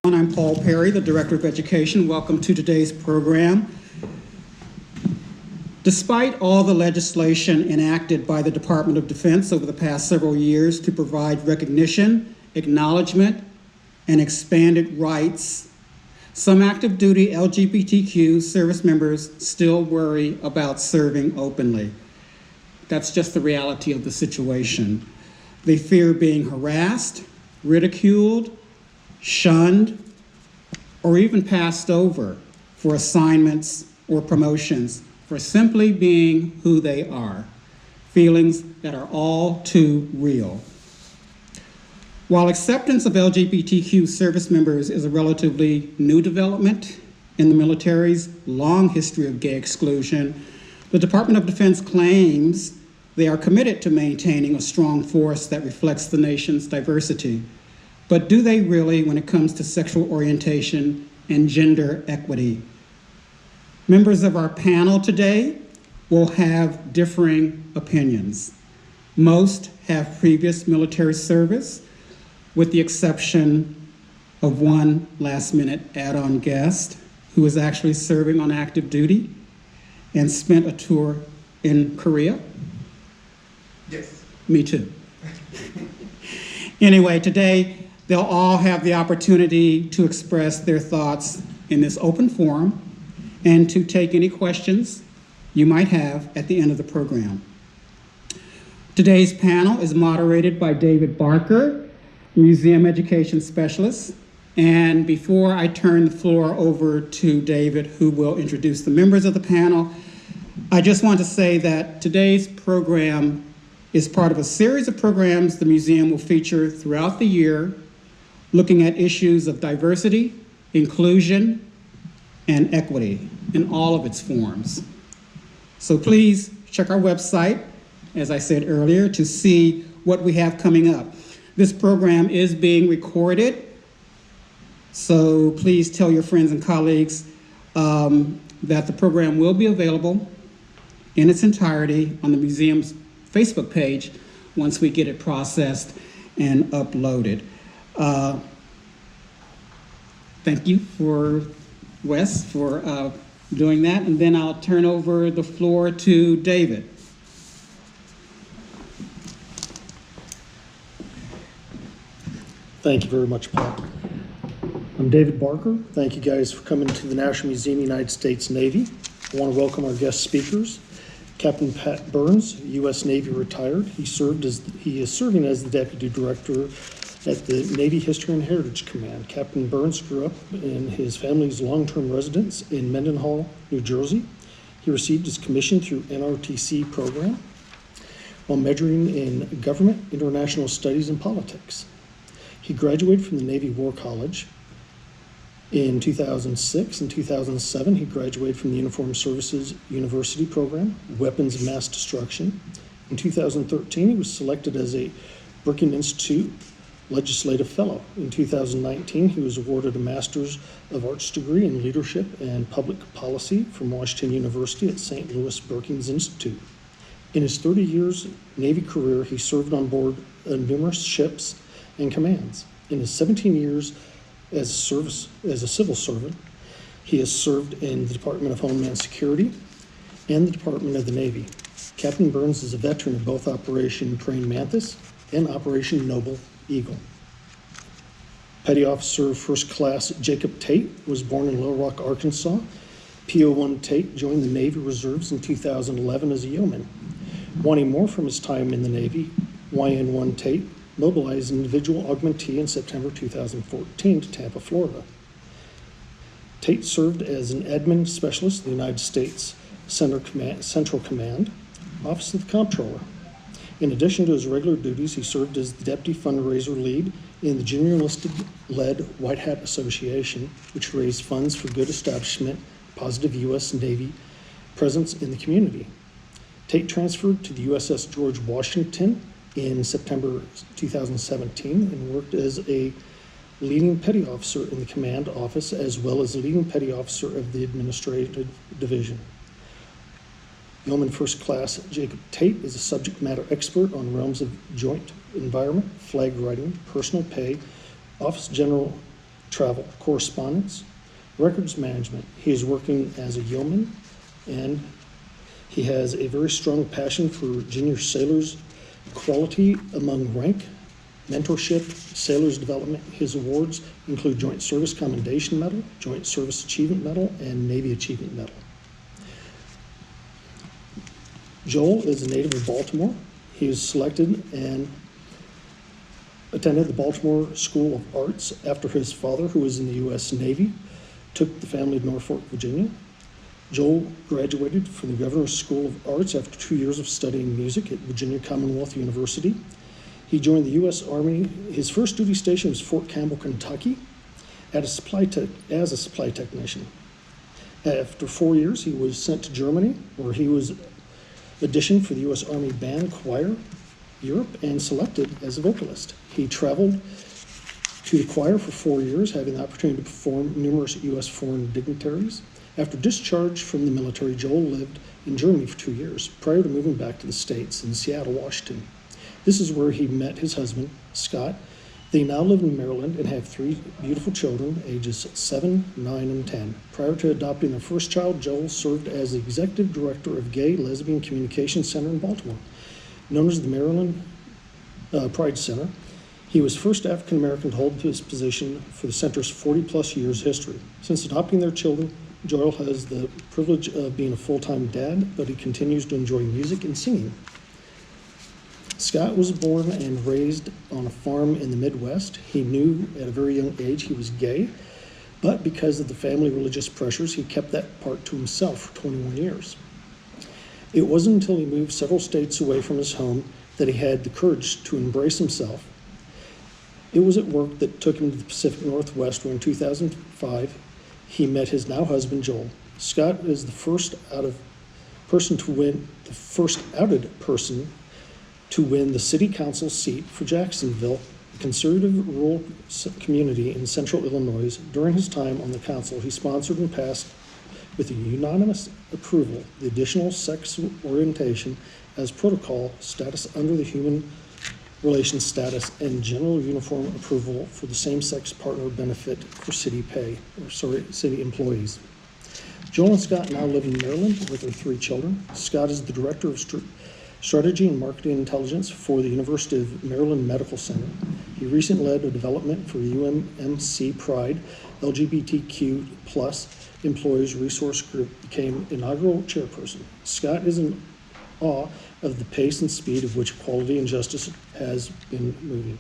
I'm Paul Perry, the Director of Education. Welcome to today's program. Despite all the legislation enacted by the Department of Defense over the past several years to provide recognition, acknowledgement, and expanded rights, some active duty LGBTQ service members still worry about serving openly. That's just the reality of the situation. They fear being harassed, ridiculed, shunned, or even passed over for assignments or promotions for simply being who they are, feelings that are all too real. While acceptance of LGBTQ service members is a relatively new development in the military's long history of gay exclusion, the Department of Defense claims they are committed to maintaining a strong force that reflects the nation's diversity. But do they really when it comes to sexual orientation and gender equity? Members of our panel today will have differing opinions. Most have previous military service, with the exception of one last-minute add-on guest who is actually serving on active duty and spent a tour in Korea. Yes. Me too. Anyway, today, they'll all have the opportunity to express their thoughts in this open forum and to take any questions you might have at the end of the program. Today's panel is moderated by David Barker, Museum Education Specialist. And before I turn the floor over to David, who will introduce the members of the panel, I just want to say that today's program is part of a series of programs the museum will feature throughout the year, looking at issues of diversity, inclusion, and equity in all of its forms. So please check our website, as I said earlier, to see what we have coming up. This program is being recorded, so please tell your friends and colleagues that the program will be available in its entirety on the museum's Facebook page once we get it processed and uploaded. Thank you for Wes for doing that, and then I'll turn over the floor to David. Thank you very much, Paul. I'm David Barker. Thank you guys for coming to the National Museum of the United States Navy. I want to welcome our guest speakers. Captain Pat Burns, U.S. Navy retired. He is serving as the Deputy Director at the Navy History and Heritage Command. Captain Burns grew up in his family's long-term residence in Mendenhall, New Jersey. He received his commission through NRTC program while majoring in government, international studies, and politics. He graduated from the Navy War College in 2006. In 2007, he graduated from the Uniformed Services University program, Weapons of Mass Destruction. In 2013, he was selected as a Brookings Institute Legislative Fellow. In 2019, he was awarded a Master's of Arts degree in Leadership and Public Policy from Washington University at St. Louis Brookings Institute. In his 30 years Navy career, he served on board numerous ships and commands. In his 17 years as a civil servant, he has served in the Department of Homeland Security and the Department of the Navy. Captain Burns is a veteran of both Operation Praying Mantis and Operation Noble Eagle. Petty Officer First Class Jacob Tate was born in Little Rock, Arkansas. PO1 Tate joined the Navy Reserves in 2011 as a yeoman. Wanting more from his time in the Navy, YN1 Tate mobilized an individual augmentee in September 2014 to Tampa, Florida. Tate served as an admin specialist in the United States Central Command, Office of the Comptroller. In addition to his regular duties, he served as the Deputy Fundraiser Lead in the Junior Enlisted-led White Hat Association, which raised funds for good establishment, positive U.S. Navy presence in the community. Tate transferred to the USS George Washington in September 2017 and worked as a leading petty officer in the command office as well as leading petty officer of the administrative division. Yeoman First Class Jacob Tate is a subject matter expert on realms of joint environment, flag writing, personal pay, office general travel, correspondence, records management. He is working as a yeoman, and he has a very strong passion for junior sailors' equality among rank, mentorship, sailors' development. His awards include Joint Service Commendation Medal, Joint Service Achievement Medal, and Navy Achievement Medal. Joel is a native of Baltimore. He was selected and attended the Baltimore School of Arts after his father, who was in the U.S. Navy, took the family to Norfolk, Virginia. Joel graduated from the Governor's School of Arts after 2 years of studying music at Virginia Commonwealth University. He joined the U.S. Army. His first duty station was Fort Campbell, Kentucky, as a supply technician. After 4 years, he was sent to Germany, where he was auditioned for the U.S. Army Band Choir Europe and selected as a vocalist. He traveled to the choir for 4 years, having the opportunity to perform numerous U.S. foreign dignitaries. After discharge from the military, Joel lived in Germany for 2 years, prior to moving back to the States in Seattle, Washington. This is where he met his husband, Scott. They now live in Maryland and have 3 beautiful children, ages 7, 9, and 10. Prior to adopting their first child, Joel served as the executive director of Gay Lesbian Communication Center in Baltimore, known as the Maryland Pride Center. He was first African American to hold this position for the center's 40-plus years history. Since adopting their children, Joel has the privilege of being a full-time dad, but he continues to enjoy music and singing. Scott was born and raised on a farm in the Midwest. He knew at a very young age he was gay, but because of the family religious pressures, he kept that part to himself for 21 years. It wasn't until he moved several states away from his home that he had the courage to embrace himself. It was at work that took him to the Pacific Northwest, where in 2005, he met his now husband, Joel. Scott is the first outed person to win the city council seat for Jacksonville, a conservative rural community in central Illinois. During his time on the council, he sponsored and passed with a unanimous approval the additional sex orientation as protocol status under the Human Relations Status and general uniform approval for the same-sex partner benefit for city employees. Joel and Scott now live in Maryland with their 3 children. Scott is the director of Strategy and Marketing Intelligence for the University of Maryland Medical Center. He recently led a development for the UMMC Pride LGBTQ plus Employees Resource Group, became inaugural chairperson. Scott is in awe of the pace and speed of which equality and justice has been moving.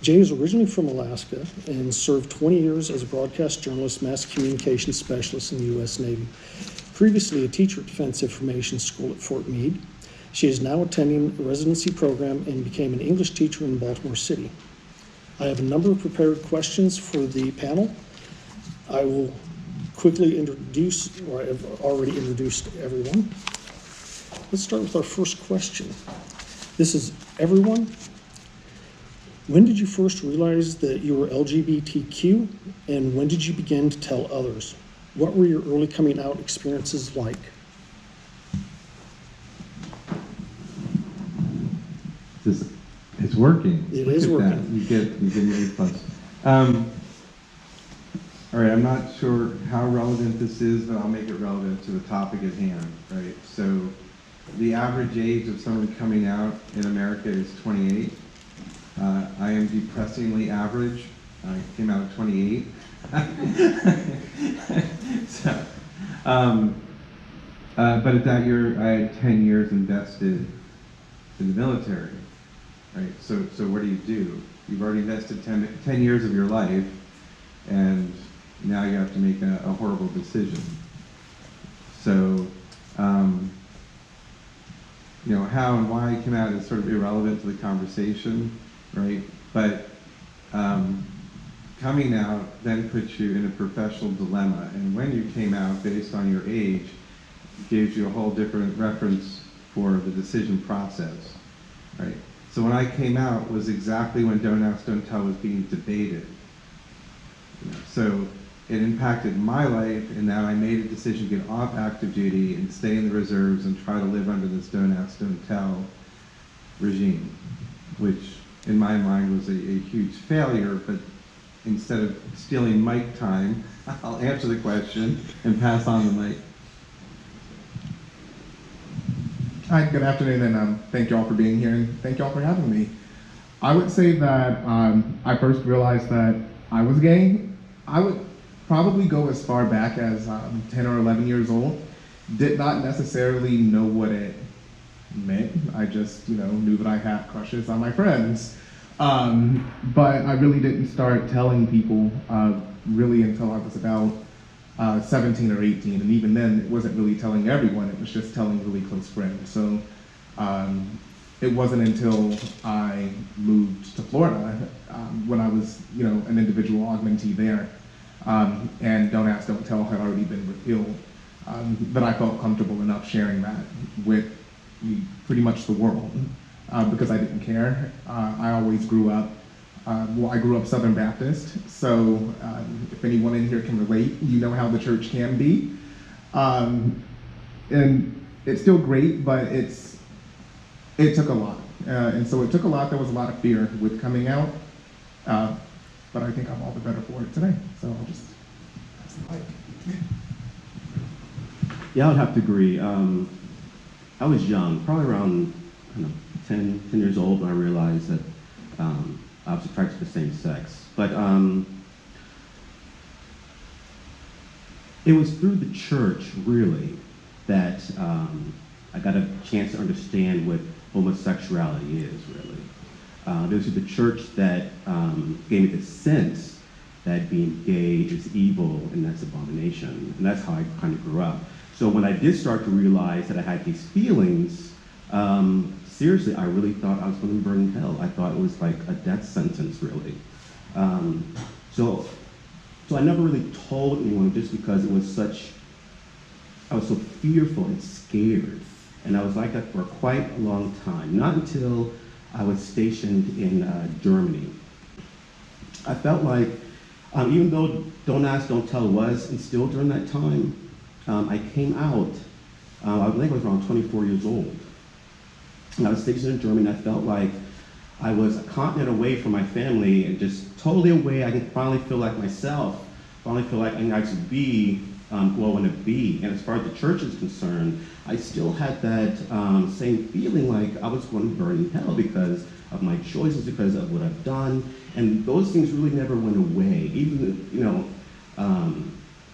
Jay is originally from Alaska and served 20 years as a broadcast journalist, mass communications specialist in the U.S. Navy. Previously a teacher at Defense Information School at Fort Meade, she is now attending a residency program and became an English teacher in Baltimore City. I have a number of prepared questions for the panel. I will quickly introduce, or I have already introduced everyone. Let's start with our first question. This is everyone. When did you first realize that you were LGBTQ, and when did you begin to tell others? What were your early coming out experiences like? It's working. It is working. That. You get an A+. All right, I'm not sure how relevant this is, but I'll make it relevant to the topic at hand, right? So the average age of someone coming out in America is 28. I am depressingly average. I came out at 28. So, but at that year, I had 10 years invested in the military, right? So what do? You've already invested 10 years of your life, and now you have to make a horrible decision. So, you know, how and why I came out is sort of irrelevant to the conversation, right? But coming out then puts you in a professional dilemma. And when you came out, based on your age, gives you a whole different reference for the decision process, right? So when I came out was exactly when Don't Ask, Don't Tell was being debated. You know, so it impacted my life in that I made a decision to get off active duty and stay in the reserves and try to live under this Don't Ask, Don't Tell regime, which in my mind was a huge failure, but instead of stealing mic time, I'll answer the question and pass on the mic. Hi, good afternoon, and thank you all for being here, and thank you all for having me. I would say that I first realized that I was gay. I would probably go as far back as 10 or 11 years old. Did not necessarily know what it meant. I just, knew that I had crushes on my friends. But I really didn't start telling people really until I was about 17 or 18, and even then it wasn't really telling everyone, it was just telling really close friends. So it wasn't until I moved to Florida when I was an individual augmentee there, and Don't Ask, Don't Tell had already been repealed, that I felt comfortable enough sharing that with pretty much the world, because I didn't care. I always grew up I grew up Southern Baptist, so if anyone in here can relate, you know how the church can be. And it's still great, but it took a lot. And so it took a lot. There was a lot of fear with coming out, but I think I'm all the better for it today. So I'll just pass the mic. Yeah, I would have to agree. I was young, probably around 10 years old when I realized that I was attracted to the same sex. But it was through the church, really, that I got a chance to understand what homosexuality is, really. It was through the church that gave me the sense that being gay is evil and that's abomination. And that's how I kind of grew up. So when I did start to realize that I had these feelings, seriously, I really thought I was going to be burned in hell. I thought it was like a death sentence, really. So I never really told anyone just because I was so fearful and scared. And I was like that for quite a long time, not until I was stationed in Germany. I felt like, even though Don't Ask, Don't Tell was instilled during that time, I came out, I think I was around 24 years old. And I was stationed in Germany, and I felt like I was a continent away from my family and just totally away. I could finally feel like myself, finally feel like I could be who I want to be. And as far as the church is concerned, I still had that same feeling like I was going to burn in hell because of my choices, because of what I've done. And those things really never went away. Even,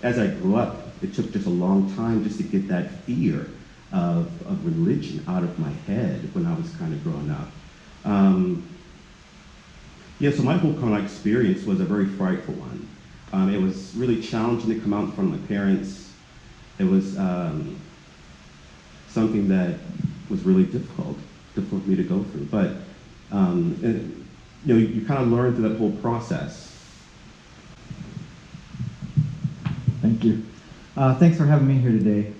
as I grew up, it took just a long time just to get that fear of religion out of my head when I was kind of growing up. So my whole kind of experience was a very frightful one. It was really challenging to come out in front of my parents. It was something that was really difficult for me to go through. But you kind of learn through that whole process. Thank you. Thanks for having me here today.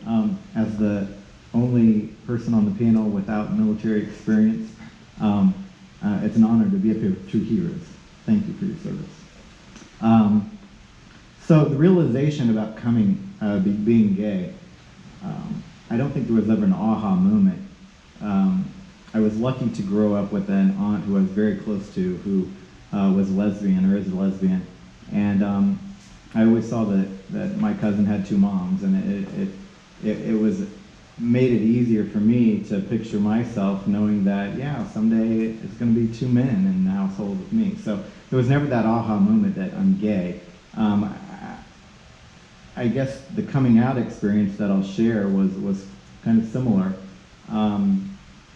As the only person on the panel without military experience, it's an honor to be up here with true heroes. Thank you for your service. So the realization about being gay, I don't think there was ever an aha moment. I was lucky to grow up with an aunt who I was very close to, who was lesbian or is a lesbian, and I always saw that my cousin had two moms, and it made it easier for me to picture myself knowing that, someday it's going to be two men in the household with me. So there was never that aha moment that I'm gay. I guess the coming out experience that I'll share was kind of similar,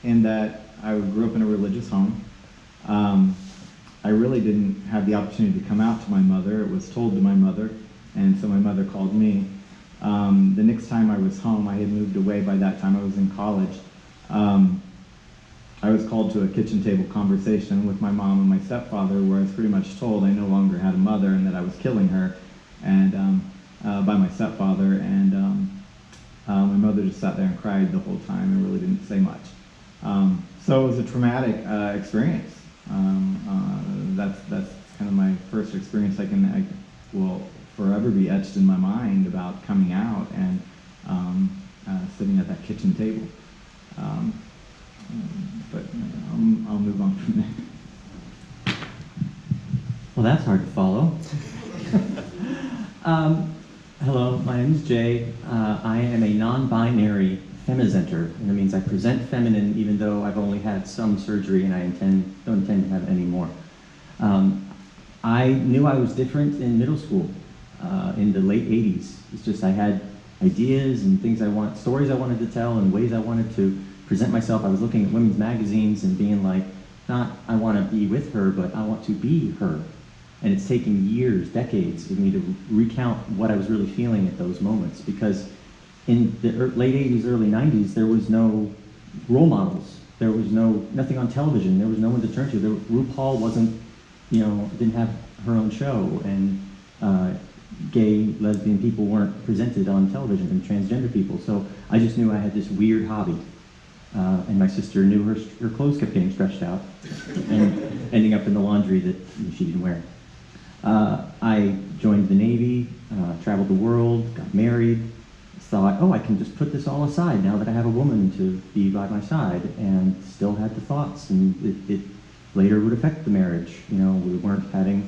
in that I grew up in a religious home. I really didn't have the opportunity to come out to my mother. It was told to my mother, and so my mother called me. The next time I was home, I had moved away by that time. I was in college. I was called to a kitchen table conversation with my mom and my stepfather, where I was pretty much told I no longer had a mother and that I was killing her, and by my stepfather. And my mother just sat there and cried the whole time and really didn't say much. So it was a traumatic experience. That's kind of my first experience. I will forever be etched in my mind about coming out and sitting at that kitchen table. But I'll move on from there. Well, that's hard to follow. Hello, my name is Jay. I am a non-binary femizenter, and that means I present feminine even though I've only had some surgery and I don't intend to have any more. I knew I was different in middle school, in the late 80s. It's just I had ideas and stories I wanted to tell and ways I wanted to present myself. I was looking at women's magazines and being like, not I want to be with her, but I want to be her. And it's taken years, decades for me to recount what I was really feeling at those moments, because in the late 80s, early 90s, there was no role models. There was nothing on television. There was no one to turn to. RuPaul wasn't, didn't have her own show, and gay, lesbian people weren't presented on television, and transgender people. So I just knew I had this weird hobby. And my sister knew her clothes kept getting stretched out and ending up in the laundry that she didn't wear. I joined the Navy, traveled the world, got married, thought, oh, I can just put this all aside now that I have a woman to be by my side, and still had the thoughts, and it later would affect the marriage. We weren't having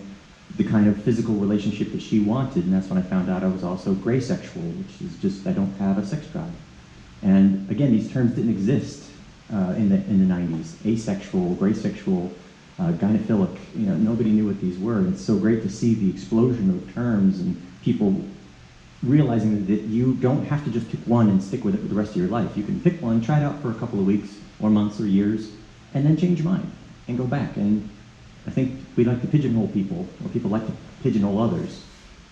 the kind of physical relationship that she wanted, and that's when I found out I was also gray sexual, which is just I don't have a sex drive. And again, these terms didn't exist in the 90s. Asexual, gray sexual, gynophilic, nobody knew what these were. It's so great to see the explosion of terms and people realizing that you don't have to just pick one and stick with it for the rest of your life. You can pick one, try it out for a couple of weeks or months or years, and then change your mind and go back. And I think we like to pigeonhole people, or people like to pigeonhole others.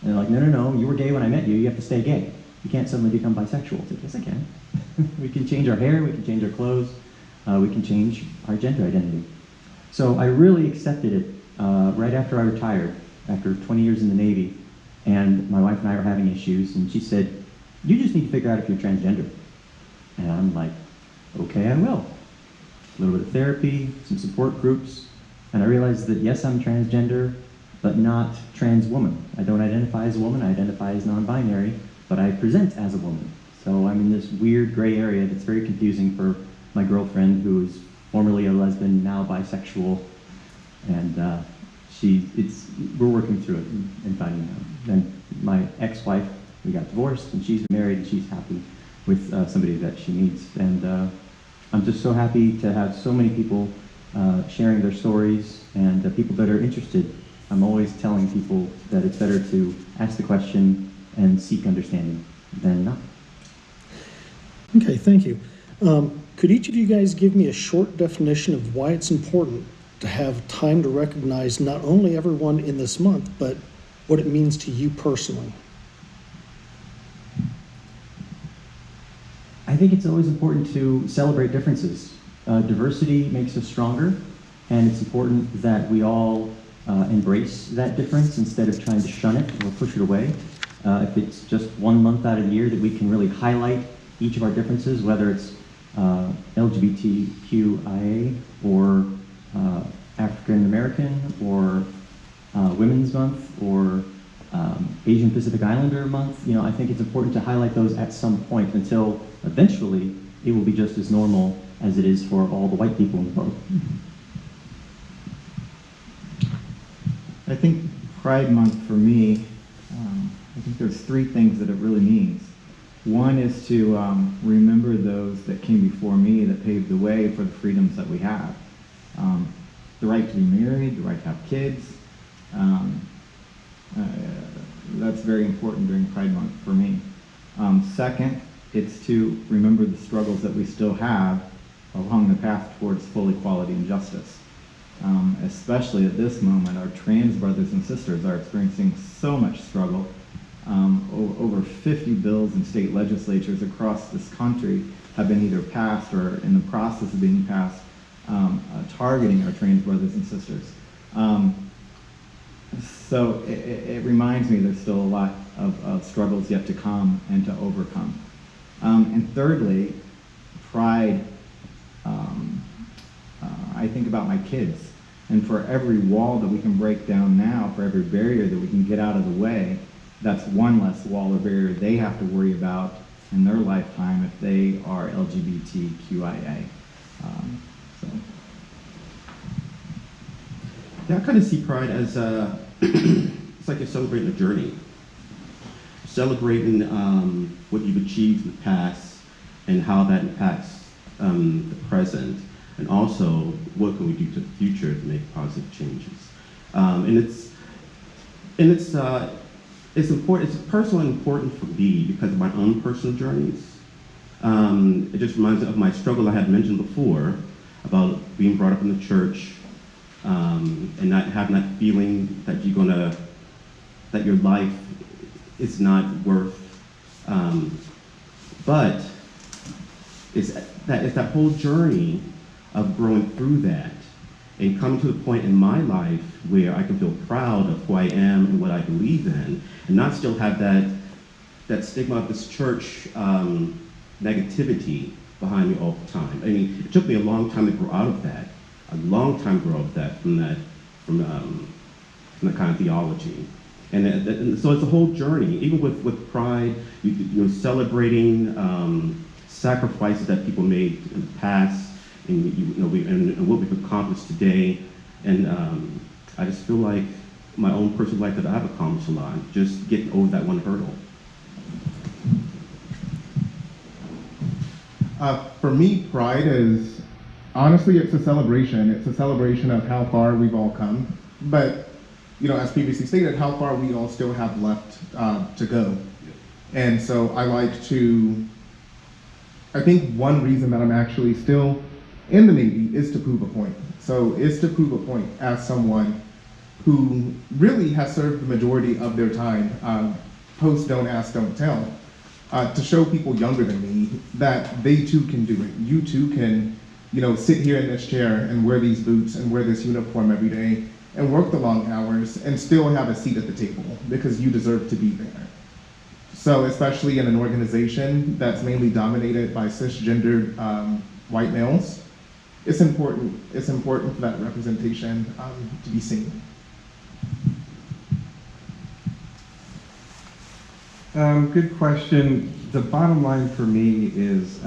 And they're like, no, you were gay when I met you, you have to stay gay. You can't suddenly become bisexual. It's like, yes, I can. We can change our hair, we can change our clothes, we can change our gender identity. So I really accepted it right after I retired, after 20 years in the Navy, and my wife and I were having issues, and she said, you just need to figure out if you're transgender. And I'm like, okay, I will. A little bit of therapy, some support groups, and I realized that yes, I'm transgender, but not trans woman. I don't identify as a woman, I identify as non-binary, but I present as a woman. So I'm in this weird gray area that's very confusing for my girlfriend, who is formerly a lesbian, now bisexual, and we're working through it and finding out. And my ex-wife, we got divorced, and she's married, and she's happy with somebody that she meets. And I'm just so happy to have so many people sharing their stories, and people that are interested. I'm always telling people that it's better to ask the question and seek understanding than not. Okay, thank you. Could each of you guys give me a short definition of why it's important to have time to recognize not only everyone in this month, but what it means to you personally? I think it's always important to celebrate differences. Diversity makes us stronger, and it's important that we all embrace that difference instead of trying to shun it or push it away. If it's just 1 month out of the year that we can really highlight each of our differences, whether it's LGBTQIA or African American or Women's Month or Asian Pacific Islander Month, I think it's important to highlight those at some point until eventually it will be just as normal as it is for all the white people in the world. I think Pride Month for me, I think there's 3 things that it really means. One is to remember those that came before me that paved the way for the freedoms that we have. The right to be married, the right to have kids. That's very important during Pride Month for me. Second, it's to remember the struggles that we still have along the path towards full equality and justice. Especially at this moment, our trans brothers and sisters are experiencing so much struggle. Over 50 bills in state legislatures across this country have been either passed or in the process of being passed, targeting our trans brothers and sisters. So it reminds me there's still a lot of struggles yet to come and to overcome. And thirdly, pride. I think about my kids, and for every wall that we can break down now, for every barrier that we can get out of the way, that's one less wall or barrier they have to worry about in their lifetime if they are LGBTQIA. So. Yeah, I kind of see pride as it's like you're celebrating a journey, celebrating what you've achieved in the past and how that impacts the present, and also what can we do to the future to make positive changes. It's important. It's personally important for me because of my own personal journeys. It just reminds me of my struggle I had mentioned before about being brought up in the church and not having that feeling that that your life is not worth. But it's that whole journey of growing through that and coming to the point in my life where I can feel proud of who I am and what I believe in, and not still have that stigma of this church negativity behind me all the time. I mean, it took me a long time to grow out of that, from that kind of theology. And so it's a whole journey, even with pride, celebrating sacrifices that people made in the past, and what we've accomplished today. And I just feel like my own personal life that I've accomplished a lot, just getting over that one hurdle. For me, pride is, honestly, it's a celebration. It's a celebration of how far we've all come. But, as previously stated, how far we all still have left to go. And so I think one reason that I'm actually still in the Navy is to prove a point. So it's to prove a point as someone who really has served the majority of their time, post Don't Ask, Don't Tell, to show people younger than me that they too can do it. You too can, sit here in this chair and wear these boots and wear this uniform every day and work the long hours and still have a seat at the table because you deserve to be there. So especially in an organization that's mainly dominated by cisgendered white males, it's important for that representation to be seen. Good question. The bottom line for me is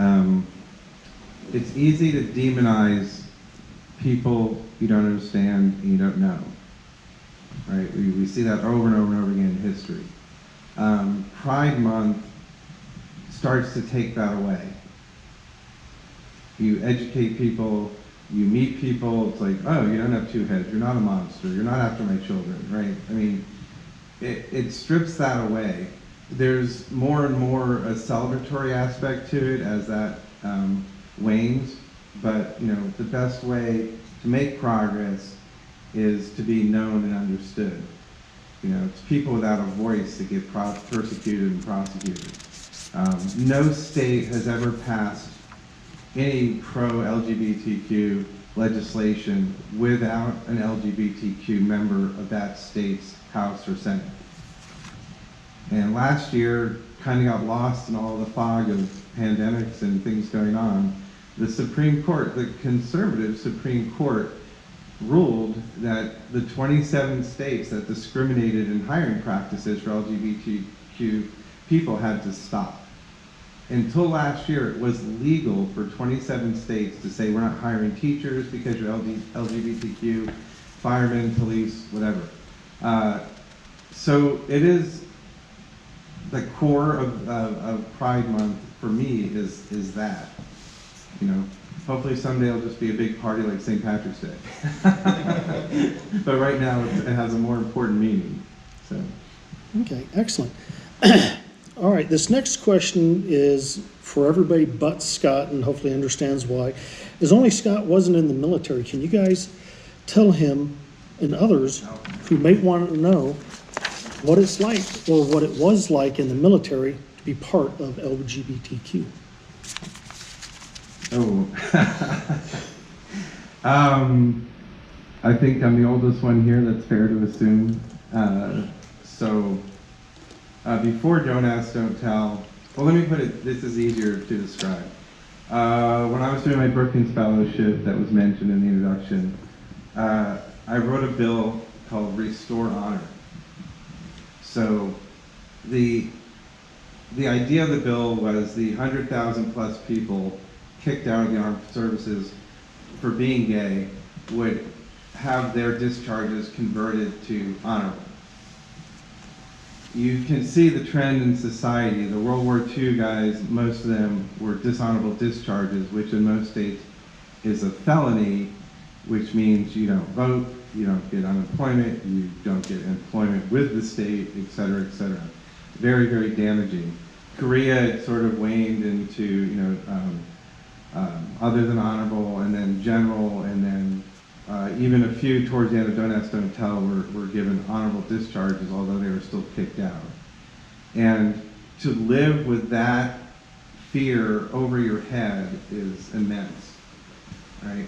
it's easy to demonize people you don't understand and you don't know. Right? We see that over and over and over again in history. Pride Month starts to take that away. You educate people, you meet people, it's like, oh, you don't have two heads, you're not a monster, you're not after my children, right? I mean, it strips that away. There's more and more a celebratory aspect to it as that wanes, but the best way to make progress is to be known and understood. It's people without a voice that get persecuted and prosecuted. No state has ever passed any pro-LGBTQ legislation without an LGBTQ member of that state's House or Senate. And last year kind of got lost in all the fog of pandemics and things going on. The Supreme Court, the conservative Supreme Court, ruled that the 27 states that discriminated in hiring practices for LGBTQ people had to stop. Until last year, it was legal for 27 states to say we're not hiring teachers because you're LGBTQ, firemen, police, whatever. So it is the core of Pride Month for me is that. Hopefully someday it'll just be a big party like St. Patrick's Day. But right now it has a more important meaning. So. Okay, excellent. All right, this next question is for everybody but Scott, and hopefully understands why. As only Scott wasn't in the military, can you guys tell him and others who may want to know what it's like or what it was like in the military to be part of LGBTQ? Oh, I think I'm the oldest one here, that's fair to assume. Before Don't Ask, Don't Tell, well, let me put it, this is easier to describe. When I was doing my Brookings Fellowship that was mentioned in the introduction, I wrote a bill called Restore Honor. So the idea of the bill was the 100,000 plus people kicked out of the armed services for being gay would have their discharges converted to honorable. You can see the trend in society. The World War II guys, most of them were dishonorable discharges, which in most states is a felony, which means you don't vote, you don't get unemployment, you don't get employment with the state, et cetera, et cetera. Very, very damaging. Korea, it sort of waned into, other than honorable, and then general, and then even a few towards the end of Don't Ask, Don't Tell were given honorable discharges, although they were still kicked out. And to live with that fear over your head is immense, right?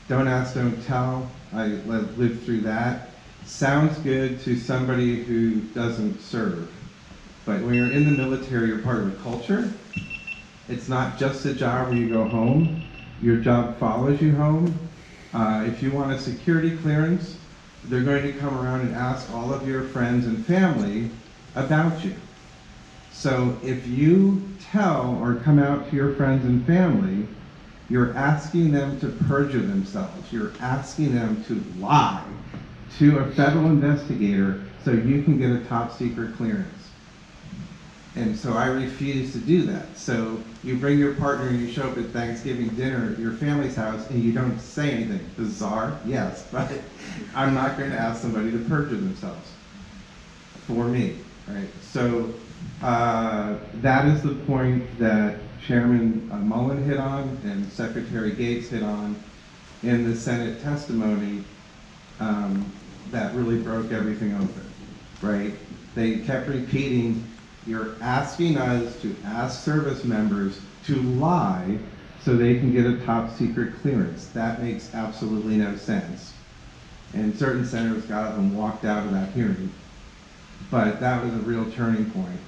Don't Ask, Don't Tell, I lived through that. Sounds good to somebody who doesn't serve. But when you're in the military, you're part of a culture. It's not just a job where you go home. Your job follows you home. If you want a security clearance, they're going to come around and ask all of your friends and family about you. So if you tell or come out to your friends and family, you're asking them to perjure themselves. You're asking them to lie to a federal investigator so you can get a top secret clearance. And so I refuse to do that. So you bring your partner and you show up at Thanksgiving dinner at your family's house and you don't say anything. Bizarre? Yes, but I'm not going to ask somebody to perjure themselves for me, right? So that is the point that Chairman Mullen hit on and Secretary Gates hit on in the Senate testimony that really broke everything open, right? They kept repeating, you're asking us to ask service members to lie so they can get a top secret clearance. That makes absolutely no sense. And certain senators got up and walked out of that hearing. But that was a real turning point.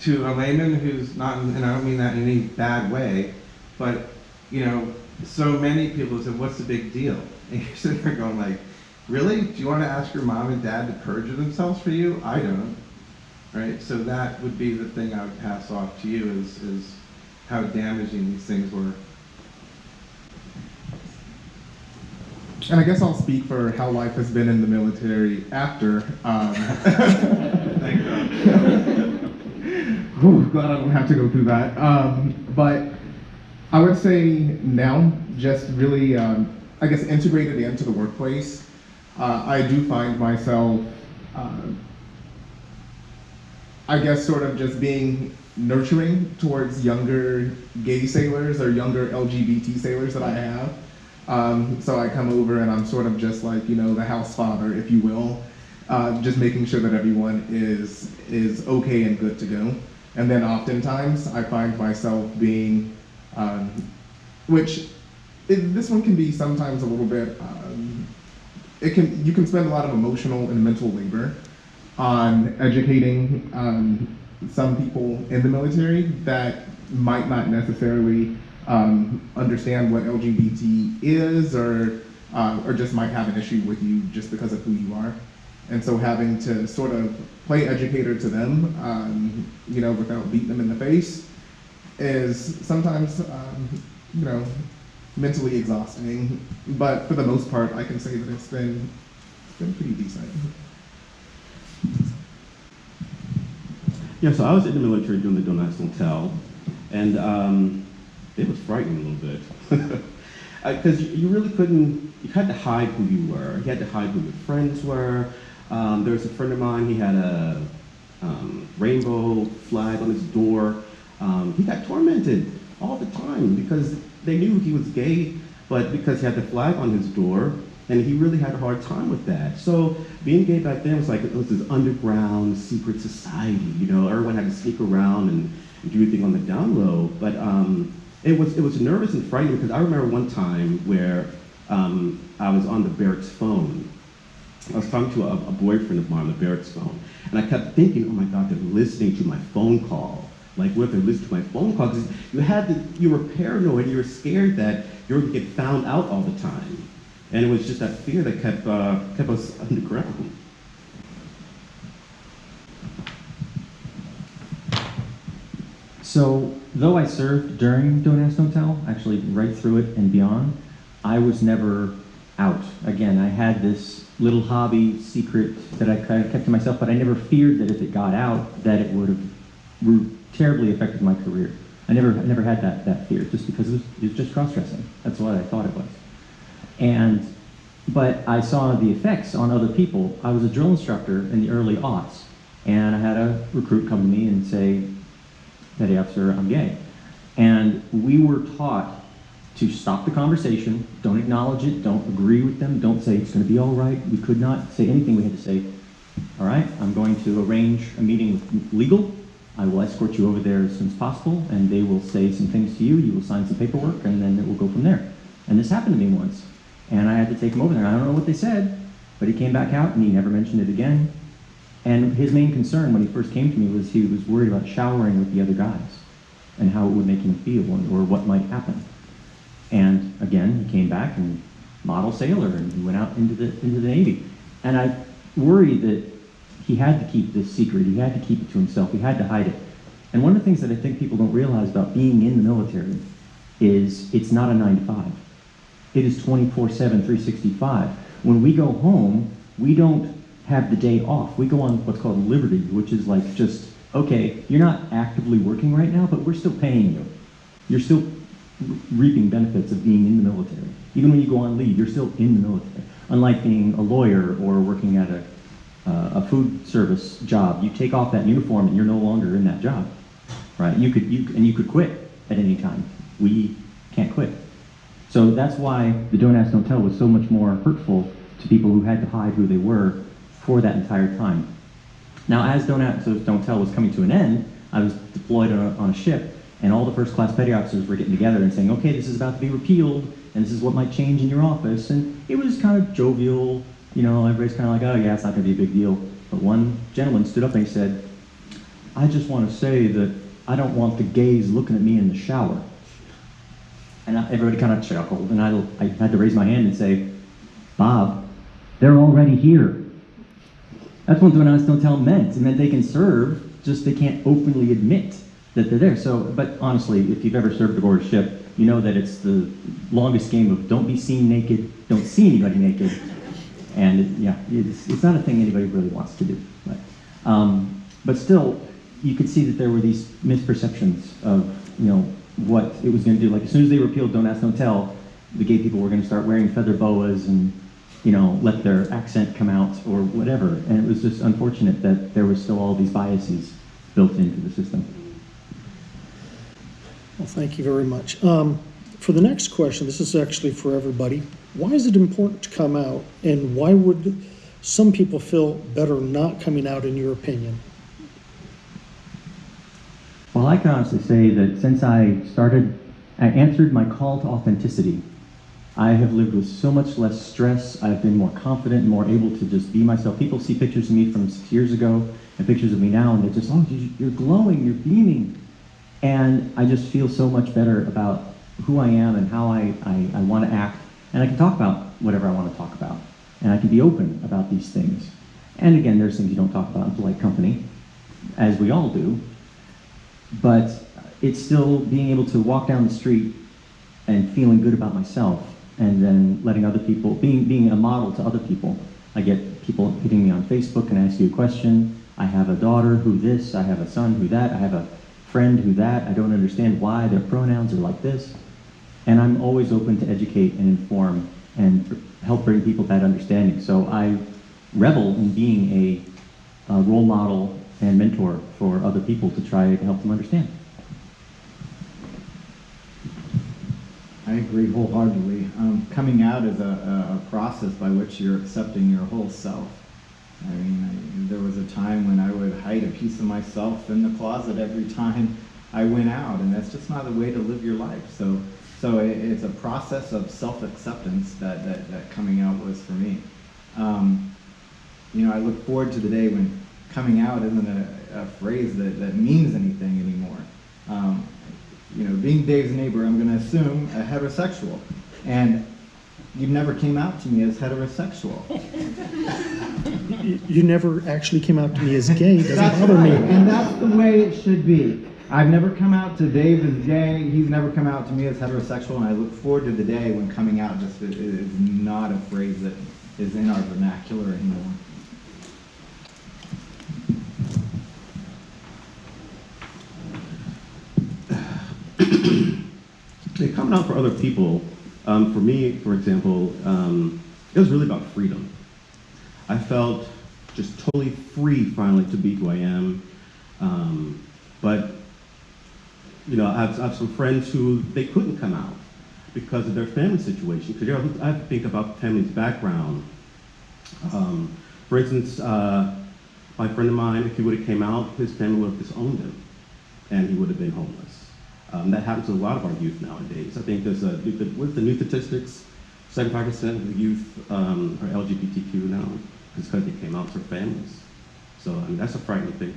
To a layman who's not, and I don't mean that in any bad way, but so many people said, what's the big deal? And you're sitting there going like, really? Do you want to ask your mom and dad to perjure themselves for you? I don't. Right? So that would be the thing I would pass off to you is how damaging these things were. And I guess I'll speak for how life has been in the military after. Thank God. Whew, glad I don't have to go through that. But I would say now, just really, I guess, integrated into the workplace, I do find myself, I guess, sort of just being nurturing towards younger gay sailors or younger LGBT sailors that I have. So I come over and I'm sort of just like, the house father, if you will, just making sure that everyone is okay and good to go. And then oftentimes I find myself being, this one can be sometimes a little bit, you can spend a lot of emotional and mental labor on educating some people in the military that might not necessarily understand what LGBT is or just might have an issue with you just because of who you are. And so having to sort of play educator to them, without beating them in the face is sometimes, mentally exhausting. But for the most part, I can say that it's been pretty decent. Yeah, so I was in the military doing the Don't Ask, Don't Tell, and it was frightening a little bit. Because you really couldn't, you had to hide who you were. You had to hide who your friends were. There was a friend of mine, he had a rainbow flag on his door. He got tormented all the time because they knew he was gay, but because he had the flag on his door, and he really had a hard time with that. So being gay back then was like, it was this underground secret society, everyone had to sneak around and do everything on the down low. But it was nervous and frightening because I remember one time where I was on the barracks phone. I was talking to a boyfriend of mine on the barracks phone, and I kept thinking, oh my God, they're listening to my phone call. Like, what if they're listening to my phone call? Because you were paranoid, you were scared that you were going to get found out all the time. And it was just that fear that kept us underground. So, though I served during Don't Ask, Don't Tell, actually right through it and beyond, I was never out. Again, I had this little hobby secret that I kind of kept to myself, but I never feared that if it got out, that it would have terribly affected my career. I never had that fear, just because it was just cross-dressing. That's what I thought it was. But I saw the effects on other people. I was a drill instructor in the early aughts, and I had a recruit come to me and say, "Petty officer, I'm gay." And we were taught to stop the conversation, don't acknowledge it, don't agree with them, don't say it's going to be all right. We could not say anything. We had to say, "All right, I'm going to arrange a meeting with legal. I will escort you over there as soon as possible, and they will say some things to you. You will sign some paperwork, and then it will go from there." And this happened to me once, and I had to take him over there. I don't know what they said, but he came back out, and he never mentioned it again. And his main concern when he first came to me was he was worried about showering with the other guys and how it would make him feel or what might happen. And again, he came back and model sailor, and he went out into the Navy. And I worried that he had to keep this secret. He had to keep it to himself. He had to hide it. And one of the things that I think people don't realize about being in the military is it's not a 9 to 5. It is 24/7, 365. When we go home, we don't have the day off. We go on what's called liberty, which is like just, okay, you're not actively working right now, but we're still paying you. You're still reaping benefits of being in the military. Even when you go on leave, you're still in the military. Unlike being a lawyer or working at a food service job, you take off that uniform and you're no longer in that job, right? You could quit at any time. We can't quit. So that's why the Don't Ask, Don't Tell was so much more hurtful to people who had to hide who they were for that entire time. Now, as Don't Ask, Don't Tell was coming to an end, I was deployed on a ship, and all the first class petty officers were getting together and saying, "Okay, this is about to be repealed, and this is what might change in your office." And it was kind of jovial, everybody's kind of like, "Oh yeah, it's not going to be a big deal." But one gentleman stood up and he said, "I just want to say that I don't want the gays looking at me in the shower." And everybody kind of chuckled, and I had to raise my hand and say, "Bob, they're already here." That's what Don't Ask, Don't Tell meant. It meant they can serve, just they can't openly admit that they're there. So, but honestly, if you've ever served aboard a ship, you know that it's the longest game of don't be seen naked, don't see anybody naked. And it's not a thing anybody really wants to do. But still, you could see that there were these misperceptions of, what it was going to do. Like as soon as they repealed Don't Ask, Don't Tell, the gay people were going to start wearing feather boas and let their accent come out or whatever. And it was just unfortunate that there was still all these biases built into the system. Well, thank you very much. For the next question, this is actually for everybody. Why is it important to come out, and why would some people feel better not coming out, in your opinion? Well, I can honestly say that since I answered my call to authenticity, I have lived with so much less stress. I've been more confident, more able to just be myself. People see pictures of me from 6 years ago and pictures of me now, and they're just, "Oh, you're glowing, you're beaming." And I just feel so much better about who I am and how I want to act. And I can talk about whatever I want to talk about. And I can be open about these things. And again, there's things you don't talk about in polite company, as we all do. But it's still being able to walk down the street and feeling good about myself, and then letting other people, being a model to other people. I get people hitting me on Facebook and ask you a question. I have a daughter who this, I have a son who that, I have a friend who that, I don't understand why their pronouns are like this. And I'm always open to educate and inform and help bring people that understanding. So I revel in being a role model and mentor for other people to try to help them understand. I agree wholeheartedly. Coming out is a process by which you're accepting your whole self. I mean, there was a time when I would hide a piece of myself in the closet every time I went out, and that's just not the way to live your life. So it's a process of self-acceptance that coming out was for me. I look forward to the day when coming out isn't a phrase that means anything anymore. Being Dave's neighbor, I'm going to assume a heterosexual, and you never came out to me as heterosexual. You never actually came out to me as gay. Doesn't That's bother right, me. and that's the way it should be. I've never come out to Dave as gay. He's never come out to me as heterosexual, and I look forward to the day when coming out just is not a phrase that is in our vernacular anymore. Coming out for other people, for me, for example, it was really about freedom. I felt just totally free finally to be who I am. But you know, I have some friends who they couldn't come out because of their family situation. Because you know, I have to think about the family's background. For instance, my friend of mine, if he would have came out, his family would have disowned him, and he would have been homeless. That happens to a lot of our youth nowadays. I think there's what's the new statistics? 75% of the youth are LGBTQ now, because they came out to their families. So I mean, that's a frightening thing.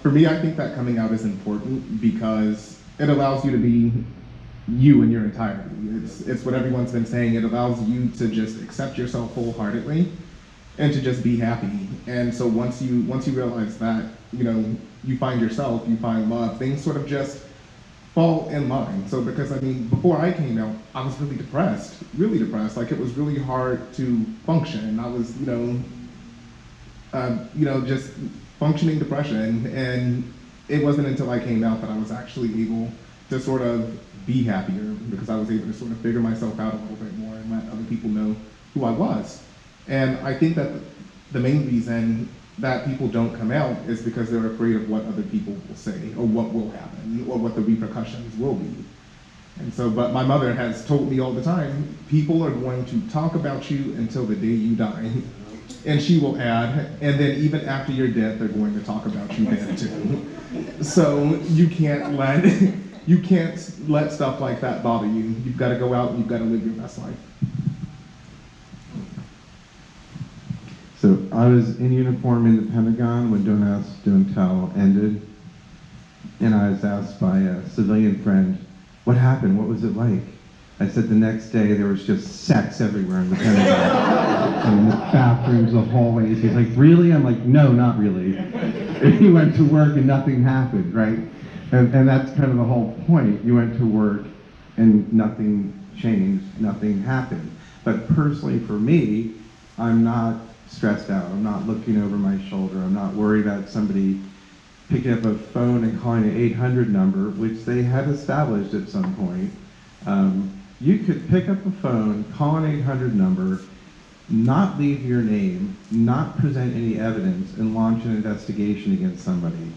For me, I think that coming out is important because it allows you to be you in your entirety. It's what everyone's been saying. It allows you to just accept yourself wholeheartedly and to just be happy. And so once you realize that, you know, you find yourself, you find love, things sort of just fall in line. So because, I mean, before I came out, I was really depressed. Like, it was really hard to function. I was, just functioning depression. And it wasn't until I came out that I was actually able to sort of be happier, because I was able to sort of figure myself out a little bit more and let other people know who I was. And I think that the main reason that people don't come out is because they're afraid of what other people will say, or what will happen, or what the repercussions will be. And so, but my mother has told me all the time, people are going to talk about you until the day you die. And she will add, and then even after you're dead, they're going to talk about you then too. So you can't let stuff like that bother you. You've got to go out and you've got to live your best life. So I was in uniform in the Pentagon when Don't Ask, Don't Tell ended, and I was asked by a civilian friend, what happened? What was it like? I said the next day there was just sex everywhere in the Pentagon. In the bathrooms, the hallways. He's like, really? I'm like, no, not really. And he went to work and nothing happened, right? And that's kind of the whole point. You went to work and nothing changed, nothing happened. But personally for me, I'm not stressed out. I'm not looking over my shoulder. I'm not worried about somebody picking up a phone and calling an 800 number, which they had established at some point. You could pick up a phone, call an 800 number, not leave your name, not present any evidence, and launch an investigation against somebody.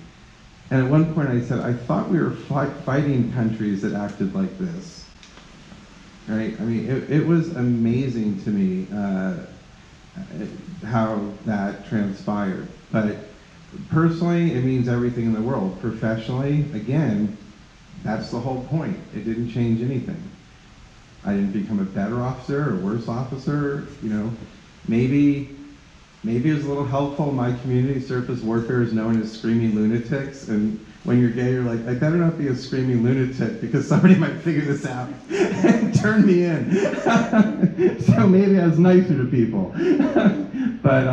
And at one point I said, I thought we were fighting countries that acted like this. Right? I mean, it was amazing to me how that transpired. But personally, it means everything in the world. Professionally, again, that's the whole point. It didn't change anything. I didn't become a better officer or worse officer. You know, maybe it was a little helpful. My community, surface warfare is known as screaming lunatics, and when you're gay, you're like, I better not be a screaming lunatic because somebody might figure this out and turn me in. So maybe I was nicer to people. But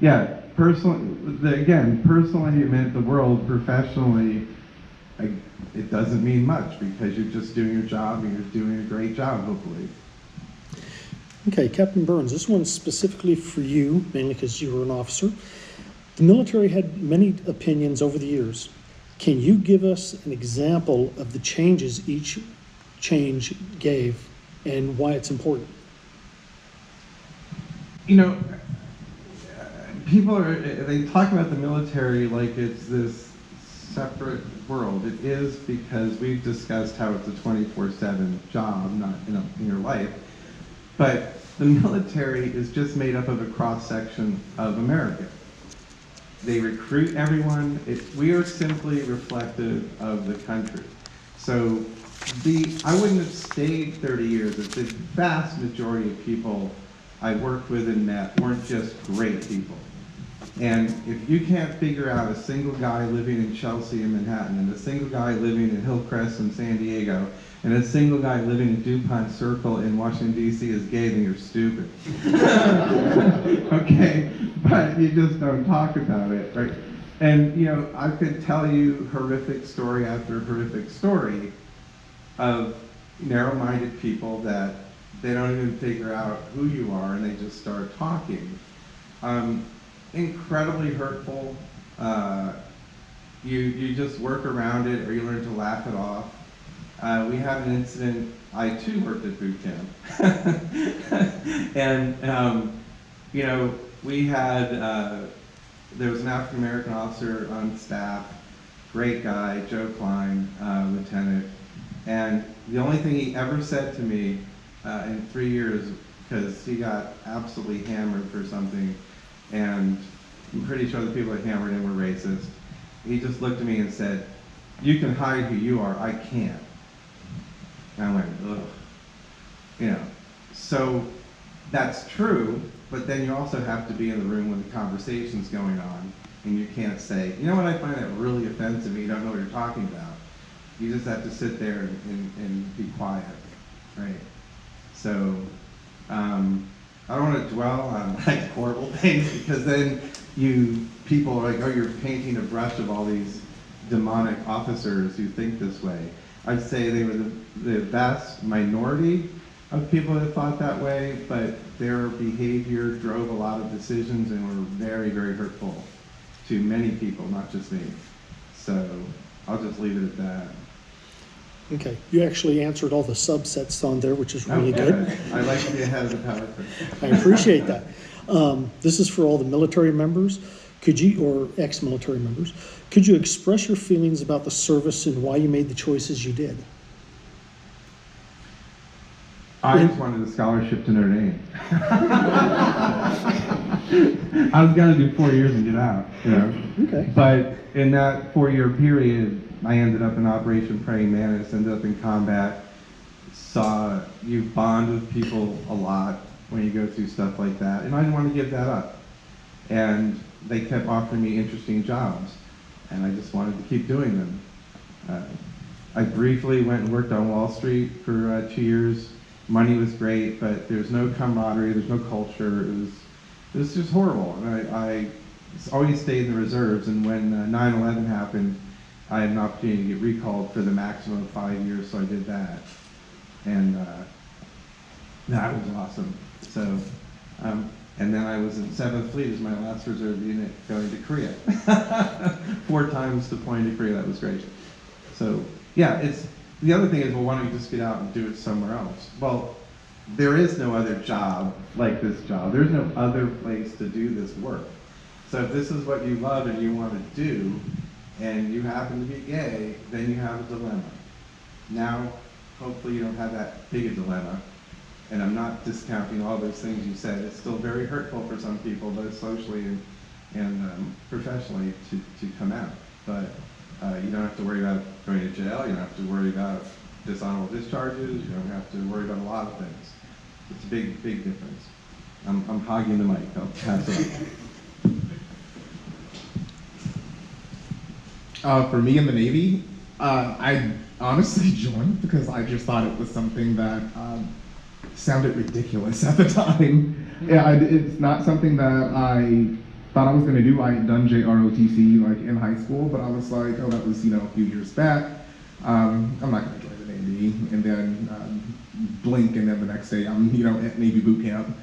yeah, personally, it meant the world. Professionally, it doesn't mean much because you're just doing your job and you're doing a great job, hopefully. Okay, Captain Burns, this one's specifically for you, mainly because you were an officer. The military had many opinions over the years. Can you give us an example of the changes each change gave and why it's important? You know, they talk about the military like it's this separate world. It is, because we've discussed how it's a 24/7 job, not in your life. But the military is just made up of a cross-section of America. They recruit everyone. We are simply reflective of the country. So I wouldn't have stayed 30 years if the vast majority of people I worked with and met weren't just great people. And if you can't figure out a single guy living in Chelsea and Manhattan and a single guy living in Hillcrest and San Diego and a single guy living in DuPont Circle in Washington, D.C. is gay, then you're stupid. Okay? But you just don't talk about it, right? And, you know, I could tell you horrific story after horrific story of narrow-minded people that they don't even figure out who you are and they just start talking. Incredibly hurtful. You just work around it, or you learn to laugh it off. We had an incident, I too worked at boot camp. And, you know, we had, there was an African-American officer on staff, great guy, Joe Klein, lieutenant. And the only thing he ever said to me in 3 years, because he got absolutely hammered for something, and I'm pretty sure the people that hammered him were racist. He just looked at me and said, "You can hide who you are, I can't." And I went, ugh. You know, so that's true, but then you also have to be in the room when the conversation's going on, and you can't say, "You know what, I find that really offensive, and you don't know what you're talking about." You just have to sit there and be quiet, right? So, I don't want to dwell on like horrible things, because then people are like, oh, you're painting a brush of all these demonic officers who think this way. I'd say they were the vast minority of people that thought that way, but their behavior drove a lot of decisions and were very, very hurtful to many people, not just me. So I'll just leave it at that. Okay, you actually answered all the subsets on there, which is really good. I like to be ahead of the power curve. I appreciate that. This is for all the military members. Could you, or ex-military members, could you express your feelings about the service and why you made the choices you did? I just wanted a scholarship to Notre Dame. I was gonna do 4 years and get out, you know. Okay. But in that 4-year period, I ended up in Operation Praying Mantis, ended up in combat, saw you bond with people a lot when you go through stuff like that, and I didn't want to give that up. And they kept offering me interesting jobs, and I just wanted to keep doing them. I briefly went and worked on Wall Street for 2 years. Money was great, but there's no camaraderie, there's no culture. It was just horrible. And I always stayed in the reserves, and when 9/11 happened, I had an opportunity to get recalled for the maximum of 5 years, so I did that. And that was awesome. So, and then I was in 7th Fleet as my last reserve unit going to Korea. 4 times deploying to Korea, that was great. So, yeah, the other thing is, well, why don't you just get out and do it somewhere else? Well, there is no other job like this job. There's no other place to do this work. So if this is what you love and you want to do, and you happen to be gay, then you have a dilemma. Now, hopefully you don't have that big a dilemma. And I'm not discounting all those things you said. It's still very hurtful for some people, both socially and professionally, to come out. But you don't have to worry about going to jail. You don't have to worry about dishonorable discharges. You don't have to worry about a lot of things. It's a big, big difference. I'm hogging the mic. I'll pass it on. For me in the Navy, I honestly joined because I just thought it was something that sounded ridiculous at the time. Yeah, it's not something that I thought I was going to do. I had done JROTC like in high school, but I was like, oh, that was, you know, a few years back. I'm not going to join the Navy. And then blink, and then the next day I'm, you know, at Navy boot camp.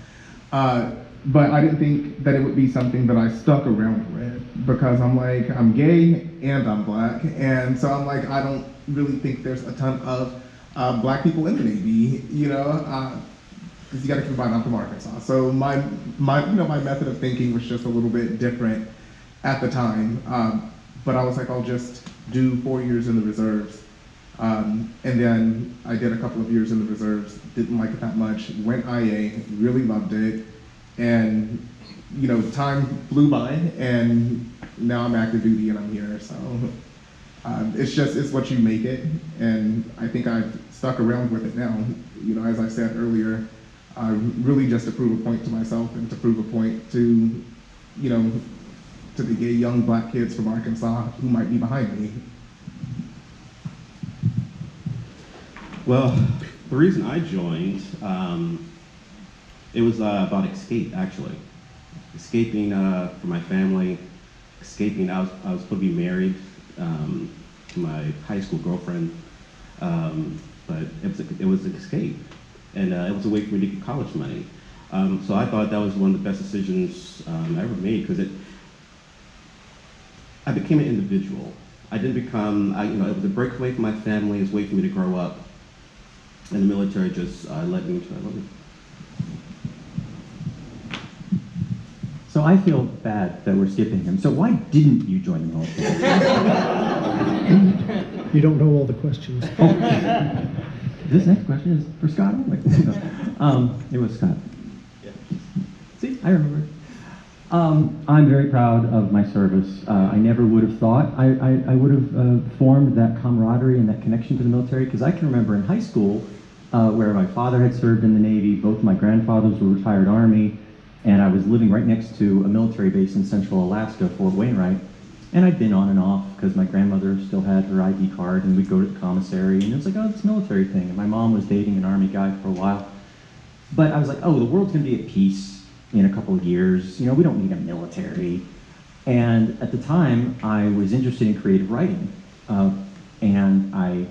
But I didn't think that it would be something that I stuck around with, because I'm like, I'm gay and I'm black, and so I'm like, I don't really think there's a ton of black people in the Navy, you know, because you got to combine, I'm from Arkansas. So my method of thinking was just a little bit different at the time. But I was like, I'll just do 4 years in the reserves. And then I did a couple of years in the reserves, didn't like it that much, went IA, really loved it. And, you know, time flew by, and now I'm active duty and I'm here. So it's what you make it. And I think I've stuck around with it now. You know, as I said earlier, really just to prove a point to myself and to prove a point to, you know, to the gay young black kids from Arkansas who might be behind me. Well, the reason I joined, it was about escape, actually. Escaping from my family, escaping. I was supposed to be married to my high school girlfriend, but it was an escape, and it was a way for me to get college money. So I thought that was one of the best decisions I ever made, because I became an individual. I didn't become, it was a break away from my family. It was a way for me to grow up. And the military just led me to it. So I feel bad that we're skipping him. So why didn't you join the military? You don't know all the questions. This next question is for Scott only. It was Scott. See, I remember. I'm very proud of my service. I never would have thought I would have formed that camaraderie and that connection to the military, because I can remember in high school where my father had served in the Navy, both my grandfathers were retired Army, and I was living right next to a military base in central Alaska, Fort Wainwright, and I'd been on and off because my grandmother still had her ID card, and we'd go to the commissary, and it was like, oh, this military thing, and my mom was dating an Army guy for a while. But I was like, oh, the world's going to be at peace in a couple of years. We don't need a military. And at the time, I was interested in creative writing. And I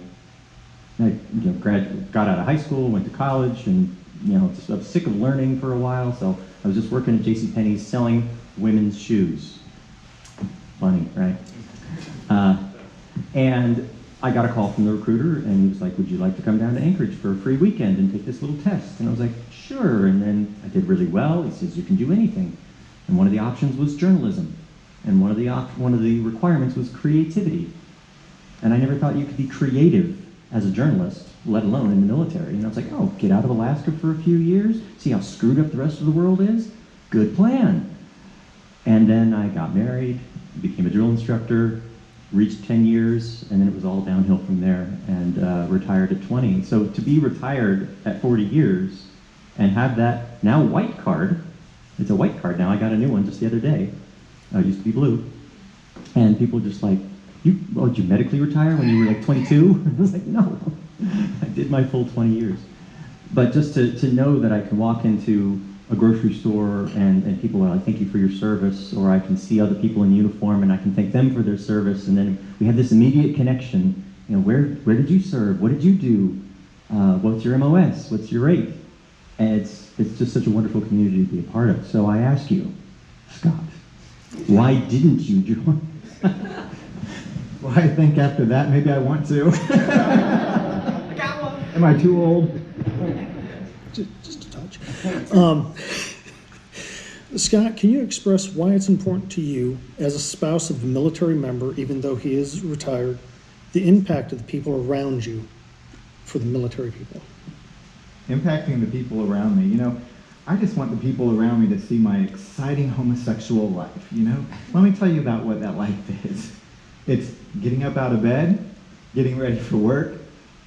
got out of high school, went to college, and I was sick of learning for a while, so I was just working at JCPenney's selling women's shoes. Funny, right? And I got a call from the recruiter, and he was like, would you like to come down to Anchorage for a free weekend and take this little test? And I was like, sure. And then I did really well. He says, you can do anything. And one of the options was journalism. And one of the requirements was creativity. And I never thought you could be creative as a journalist, let alone in the military. And I was like, oh, get out of Alaska for a few years, see how screwed up the rest of the world is? Good plan. And then I got married, became a drill instructor, reached 10 years, and then it was all downhill from there, and retired at 20. So to be retired at 40 years and have that now white card, it's a white card now, I got a new one just the other day. It used to be blue. And people just like, did you medically retire when you were like 22? I was like, no, I did my full 20 years. But just to know that I can walk into a grocery store and people are like, thank you for your service, or I can see other people in uniform and I can thank them for their service, and then we have this immediate connection. Where did you serve? What did you do? What's your MOS? What's your rate? And it's just such a wonderful community to be a part of. So I ask you, Scott, why didn't you join? Well, I think after that, maybe I want to. I got one. Am I too old? Just a touch. Scott, can you express why it's important to you, as a spouse of a military member, even though he is retired, the impact of the people around you for the military people? Impacting the people around me. I just want the people around me to see my exciting homosexual life, Let me tell you about what that life is. It's getting up out of bed, getting ready for work,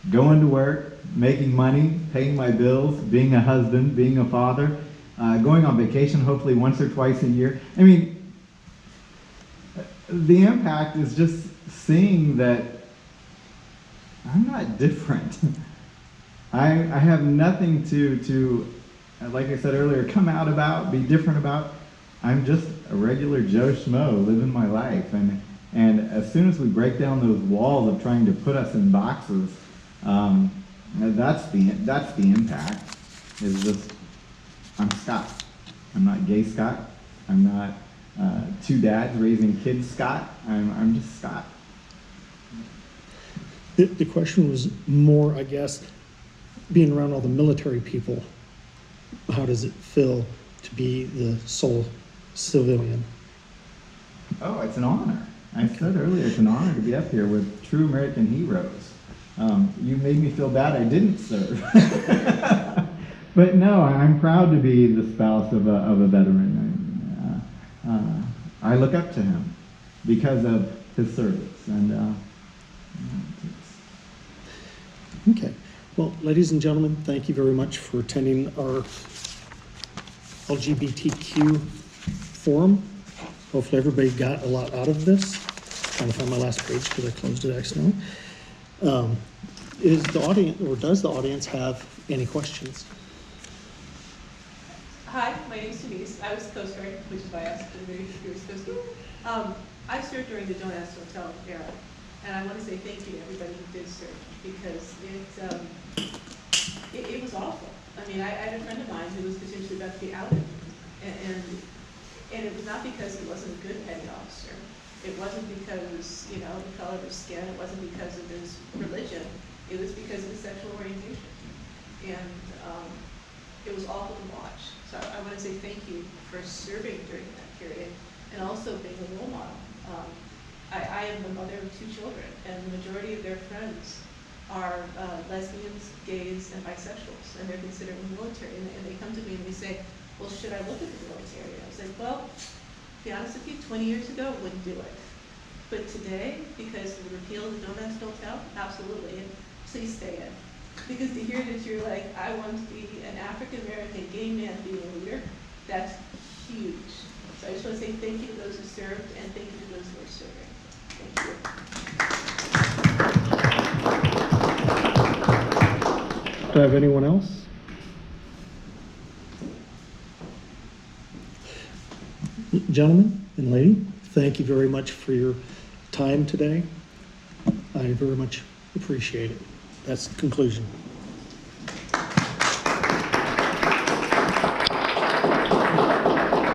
going to work, making money, paying my bills, being a husband, being a father, going on vacation hopefully once or twice a year. I mean, the impact is just seeing that I'm not different. I have nothing to, like I said earlier, come out about, be different about. I'm just a regular Joe Schmo living my life. And as soon as we break down those walls of trying to put us in boxes, that's the impact. Is just, I'm Scott. I'm not gay Scott. I'm not two dads raising kids Scott. I'm just Scott. The question was more, I guess, being around all the military people, how does it feel to be the sole civilian? Oh, it's an honor. I said earlier, it's an honor to be up here with true American heroes. You made me feel bad I didn't serve. But no, I'm proud to be the spouse of a veteran. I look up to him because of his service. And Okay. Well, ladies and gentlemen, thank you very much for attending our LGBTQ forum. Hopefully everybody got a lot out of this. I'm trying to find my last page because I closed it accidentally. Is the audience, or does the audience have any questions? Hi, my name is Denise. I was Coast Guard, which is why I asked if you were supposed to. I served during the Don't Ask, Don't Tell era, and I want to say thank you to everybody who did serve, because it was awful. I mean, I had a friend of mine who was potentially about to be outed, and it was not because he wasn't a good petty officer. It wasn't because, you know, the color of his skin. It wasn't because of his religion. It was because of his sexual orientation, and it was awful to watch. So I want to say thank you for serving during that period, and also being a role model. I am the mother of 2 children, and the majority of their friends are lesbians, gays, and bisexuals, and they're considered in the military. And they come to me and they say, well, should I look at the military? I was like, well, to be honest with you, 20 years ago, I wouldn't do it. But today, because of the repeal of the Don't Ask, Don't Tell, absolutely, and please stay in. Because to hear that you're like, I want to be an African-American gay man being a leader, that's huge. So I just want to say thank you to those who served, and thank you to those who are serving. Thank you. Do I have anyone else? Gentlemen and lady, thank you very much for your time today. I very much appreciate it. That's the conclusion.